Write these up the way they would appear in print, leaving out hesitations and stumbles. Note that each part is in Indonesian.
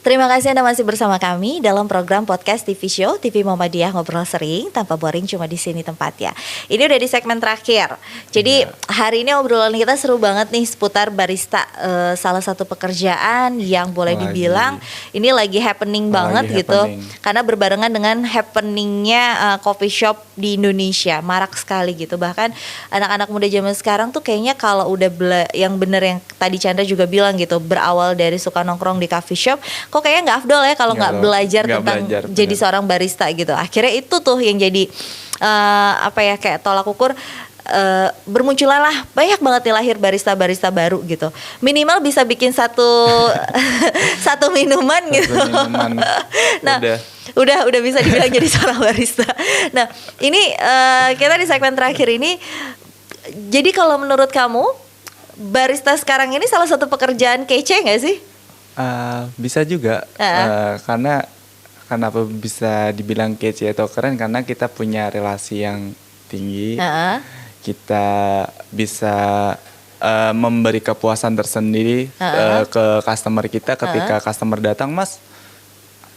Terima kasih Anda masih bersama kami dalam program podcast TV Show TV Muhammadiyah Ngobrol Sering Tanpa Boring, cuma di sini tempatnya. Ini udah di segmen terakhir. Jadi hari ini obrolan kita seru banget nih seputar barista, salah satu pekerjaan yang boleh dibilang ini lagi happening banget gitu. Karena berbarengan dengan happeningnya coffee shop di Indonesia, marak sekali gitu. Bahkan anak-anak muda zaman sekarang tuh kayaknya kalau udah yang bener yang tadi Chandra juga bilang gitu, berawal dari suka nongkrong di coffee shop, kok kayaknya nggak afdol ya kalau nggak belajar tentang jadi seorang barista gitu. Akhirnya itu tuh yang jadi kayak tolak ukur. Bermunculan lah banyak banget nih lahir barista-barista baru gitu. Minimal bisa bikin satu minuman gitu. Nah, udah bisa dibilang jadi seorang barista. Nah, ini kita di segmen terakhir ini. Jadi kalau menurut kamu barista sekarang ini salah satu pekerjaan kece nggak sih? Bisa juga, karena kenapa bisa dibilang kece atau keren, karena kita punya relasi yang tinggi, kita bisa memberi kepuasan tersendiri ke customer kita ketika customer datang, Mas,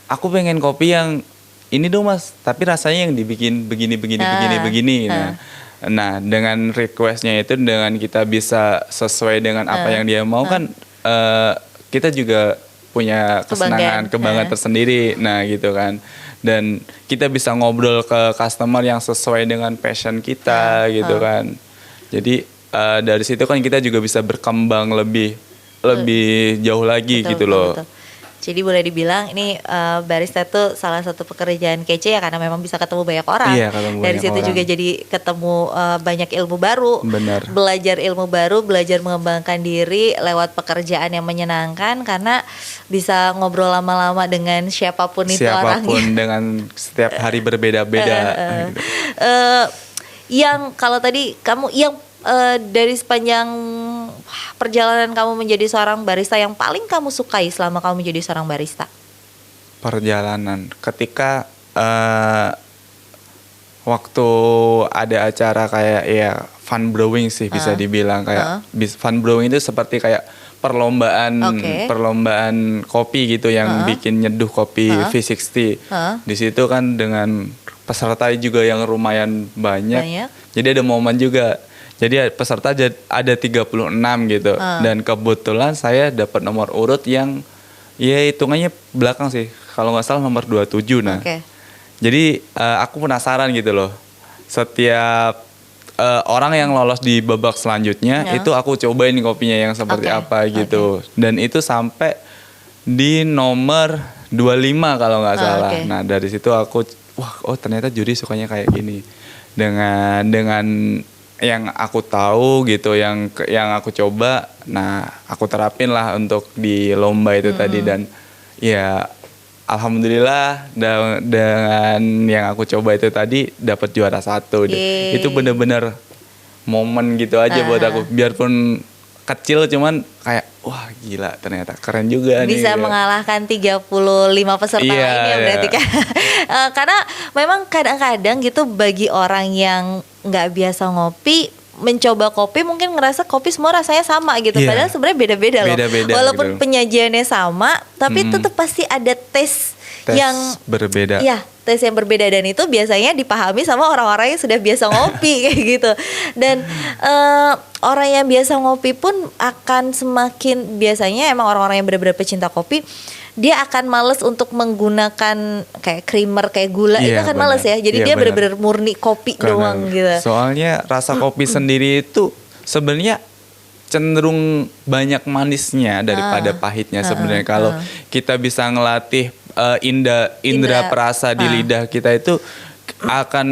aku pengen kopi yang ini dong Mas, tapi rasanya yang dibikin begini. Nah, dengan requestnya itu, dengan kita bisa sesuai dengan apa yang dia mau kan. Kita juga punya kesenangan, kebanggaan tersendiri. Nah gitu kan. Dan kita bisa ngobrol ke customer yang sesuai dengan passion kita gitu kan. Jadi dari situ kan kita juga bisa berkembang lebih jauh lagi gitu loh. Betul. Jadi boleh dibilang ini barista tuh salah satu pekerjaan kece ya, karena memang bisa ketemu banyak orang. Iya, ketemu dari banyak situ orang. juga jadi ketemu banyak ilmu baru. Benar. Belajar ilmu baru, belajar mengembangkan diri lewat pekerjaan yang menyenangkan, karena bisa ngobrol lama-lama dengan siapapun itu orangnya. Siapapun dengan setiap hari berbeda-beda. Gitu. Yang kalau tadi kamu yang dari sepanjang perjalanan kamu menjadi seorang barista yang paling kamu sukai selama kamu menjadi seorang barista? Perjalanan ketika waktu ada acara kayak fun brewing sih bisa dibilang kayak fun brewing itu seperti kayak perlombaan kopi gitu yang bikin nyeduh kopi V60. Di situ kan dengan peserta juga yang lumayan banyak. Jadi ada momen juga. Jadi peserta ada 36 gitu. Dan kebetulan saya dapat nomor urut yang hitungannya belakang sih. Kalau nggak salah nomor 27. Nah. Jadi aku penasaran gitu loh. Setiap orang yang lolos di babak selanjutnya itu aku cobain kopinya yang seperti apa gitu. Dan itu sampai di nomor 25 kalau nggak salah. Nah, dari situ aku ternyata juri sukanya kayak gini. Dengan yang aku tahu gitu, yang aku coba, nah aku terapin lah untuk di lomba itu tadi. Dan ya alhamdulillah dengan yang aku coba itu tadi dapat juara 1. Itu bener-bener momen gitu aja buat aku, biarpun kecil cuman kayak wah gila ternyata keren juga nih. Bisa mengalahkan 35 peserta lainnya berarti kan. Karena memang kadang-kadang gitu bagi orang yang nggak biasa ngopi, mencoba kopi mungkin ngerasa kopi semua rasanya sama gitu. Padahal sebenarnya beda-beda loh. Walaupun gitu, penyajiannya sama, tapi tetap pasti ada tes yang berbeda. Iya, tes yang berbeda, dan itu biasanya dipahami sama orang-orang yang sudah biasa ngopi kayak gitu. Dan orang yang biasa ngopi pun akan semakin, biasanya emang orang-orang yang benar-benar pecinta kopi, dia akan males untuk menggunakan kayak creamer, kayak gula, itu akan males ya. Jadi dia benar-benar murni kopi doang gitu. Soalnya rasa kopi sendiri itu sebenarnya cenderung banyak manisnya daripada pahitnya sebenarnya. Kalau kita bisa ngelatih indera perasa di lidah kita, itu akan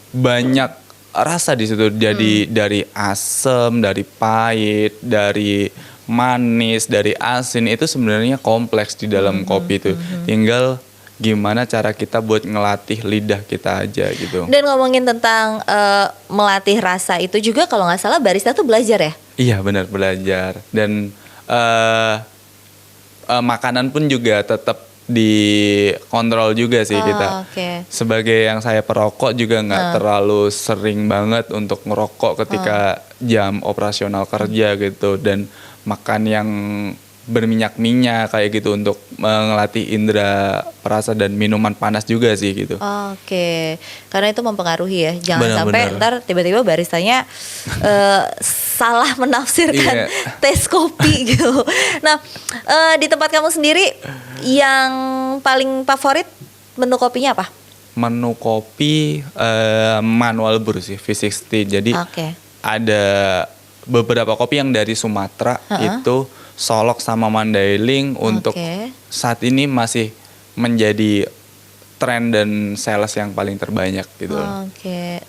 banyak rasa di situ. Jadi dari asam, dari pahit, dari manis, dari asin, itu sebenarnya kompleks di dalam kopi itu. Tinggal gimana cara kita buat ngelatih lidah kita aja gitu. Dan ngomongin tentang melatih rasa itu juga, kalau nggak salah barista tuh belajar ya? Iya benar, belajar. Dan makanan pun juga tetap dikontrol juga sih kita. Sebagai yang saya perokok juga nggak terlalu sering banget untuk ngerokok ketika jam operasional kerja gitu. Dan makan yang berminyak-minyak kayak gitu untuk ngelatih indera perasa dan minuman panas juga sih gitu. Oke, karena itu mempengaruhi ya. Jangan sampai Benar-benar. ntar tiba-tiba baristanya salah menafsirkan tes kopi gitu. Nah, di tempat kamu sendiri yang paling favorit menu kopinya apa? Menu kopi manual brew sih, V60. Jadi ada beberapa kopi yang dari Sumatera itu Solok sama Mandailing untuk saat ini masih menjadi tren dan sales yang paling terbanyak gitu.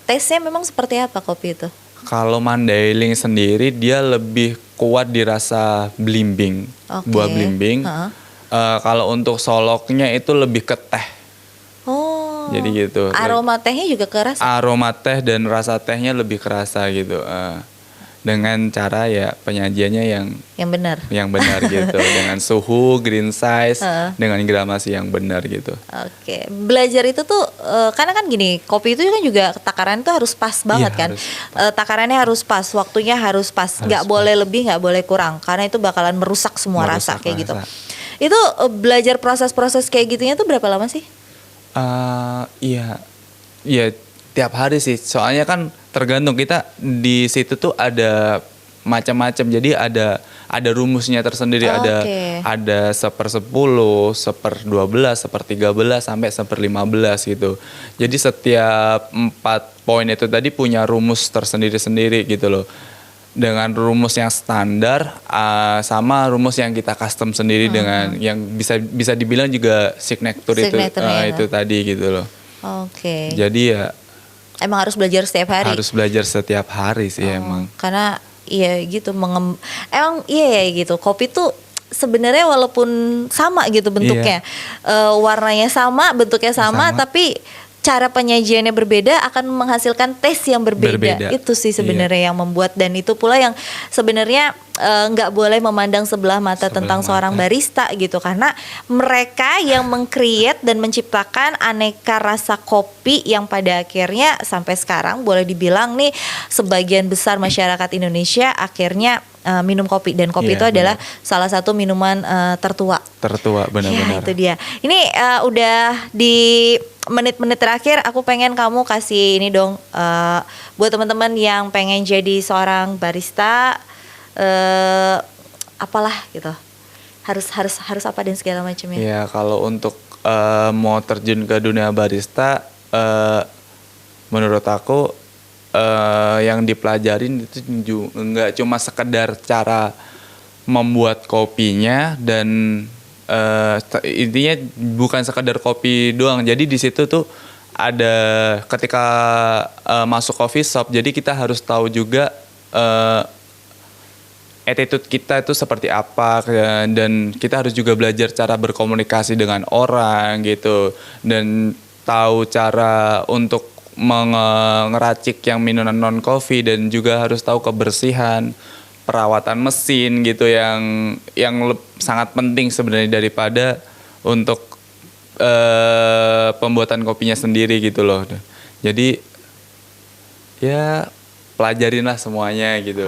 Taste-nya memang seperti apa kopi itu? Kalau Mandailing sendiri dia lebih kuat di rasa blimbing, buah blimbing. Kalau untuk Soloknya itu lebih ke teh. Jadi gitu. Aroma tehnya juga kerasa? Aroma teh dan rasa tehnya lebih kerasa gitu. Dengan cara ya penyajiannya yang benar gitu, dengan suhu green size, dengan gramasi yang benar gitu. Belajar itu tuh karena kan gini, kopi itu kan juga takaran itu harus pas banget kan. Takarannya harus pas, waktunya harus pas, nggak boleh lebih, nggak boleh kurang, karena itu bakalan merusak semua rasa kayak gitu. Itu belajar proses-proses kayak gitunya tuh berapa lama sih? Iya tiap hari sih, soalnya kan tergantung kita di situ tuh ada macam-macam, jadi ada rumusnya tersendiri, ada 1/10, 1/12, 1/13 sampai 1/15 gitu. Jadi setiap 4 poin itu tadi punya rumus tersendiri-sendiri gitu loh. Dengan rumus yang standar sama rumus yang kita custom sendiri dengan yang bisa dibilang juga signature itu tadi gitu loh. Jadi ya emang harus belajar setiap hari. Harus belajar setiap hari sih emang. Karena iya gitu emang iya gitu. Kopi tuh sebenarnya walaupun sama gitu bentuknya, warnanya sama, bentuknya sama, tapi cara penyajiannya berbeda akan menghasilkan taste yang berbeda. Itu sih sebenarnya yang membuat, dan itu pula yang sebenarnya nggak boleh memandang sebelah mata tentang seorang barista gitu, karena mereka yang meng-create dan menciptakan aneka rasa kopi yang pada akhirnya sampai sekarang boleh dibilang nih sebagian besar masyarakat Indonesia akhirnya minum kopi, dan kopi itu adalah salah satu minuman tertua benar-benar. Itu dia. Ini udah di menit-menit terakhir, aku pengen kamu kasih ini dong buat teman-teman yang pengen jadi seorang barista, apalah gitu, harus apa dan segala macamnya. Ya kalau untuk mau terjun ke dunia barista, menurut aku yang dipelajarin itu nggak cuma sekedar cara membuat kopinya, dan intinya bukan sekedar kopi doang. Jadi di situ tuh ada ketika masuk coffee shop, jadi kita harus tahu juga attitude kita itu seperti apa, dan kita harus juga belajar cara berkomunikasi dengan orang gitu, dan tahu cara untuk ngeracik yang minuman non coffee, dan juga harus tahu kebersihan, perawatan mesin gitu yang sangat penting sebenarnya daripada untuk pembuatan kopinya sendiri gitu loh. Jadi ya pelajarin lah semuanya gitu.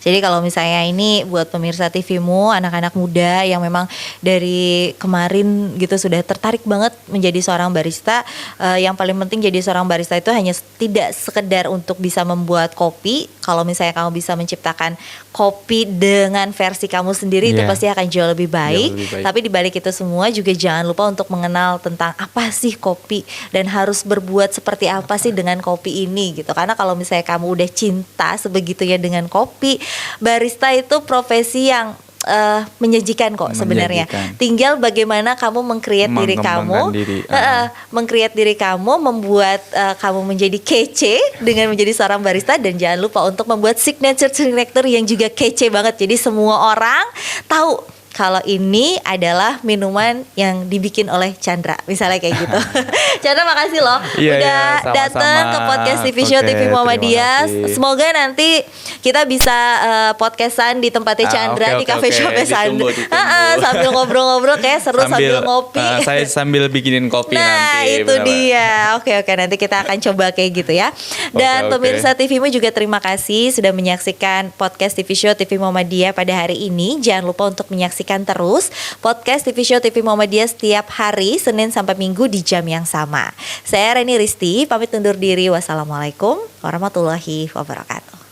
Jadi kalau misalnya ini buat pemirsa TVmu, anak-anak muda yang memang dari kemarin gitu sudah tertarik banget menjadi seorang barista, yang paling penting jadi seorang barista itu hanya tidak sekedar untuk bisa membuat kopi. Kalau misalnya kamu bisa menciptakan kopi dengan versi kamu sendiri, itu pasti akan jauh lebih baik. Tapi dibalik itu semua juga jangan lupa untuk mengenal tentang apa sih kopi, dan harus berbuat seperti apa sih dengan kopi ini gitu. Karena kalau misalnya kamu udah cinta sebegitunya dengan kopi, barista itu profesi yang menyajikan kok sebenarnya. Tinggal bagaimana kamu meng-create diri kamu, meng-create diri kamu, membuat kamu menjadi kece dengan menjadi seorang barista, dan jangan lupa untuk membuat signature yang juga kece banget. Jadi semua orang tahu kalau ini adalah minuman yang dibikin oleh Chandra, misalnya kayak gitu. Chandra makasih loh udah datang ke podcast TV Show TV Muhammadiyah. Semoga nanti kita bisa podcastan di tempatnya Chandra di cafe shopnya Chandra. Sambil ngobrol-ngobrol kayak seru sambil ngopi. Saya sambil bikinin kopi nanti. Nah itu dia. Oke, nanti kita akan coba kayak gitu ya. Dan pemirsa TVmu juga terima kasih sudah menyaksikan podcast TV Show TV Muhammadiyah pada hari ini. Jangan lupa untuk menyaksikan terus podcast TV Show TV Muhammadiyah setiap hari Senin sampai Minggu di jam yang sama. Saya Reni Risti pamit undur diri. Wassalamualaikum warahmatullahi wabarakatuh.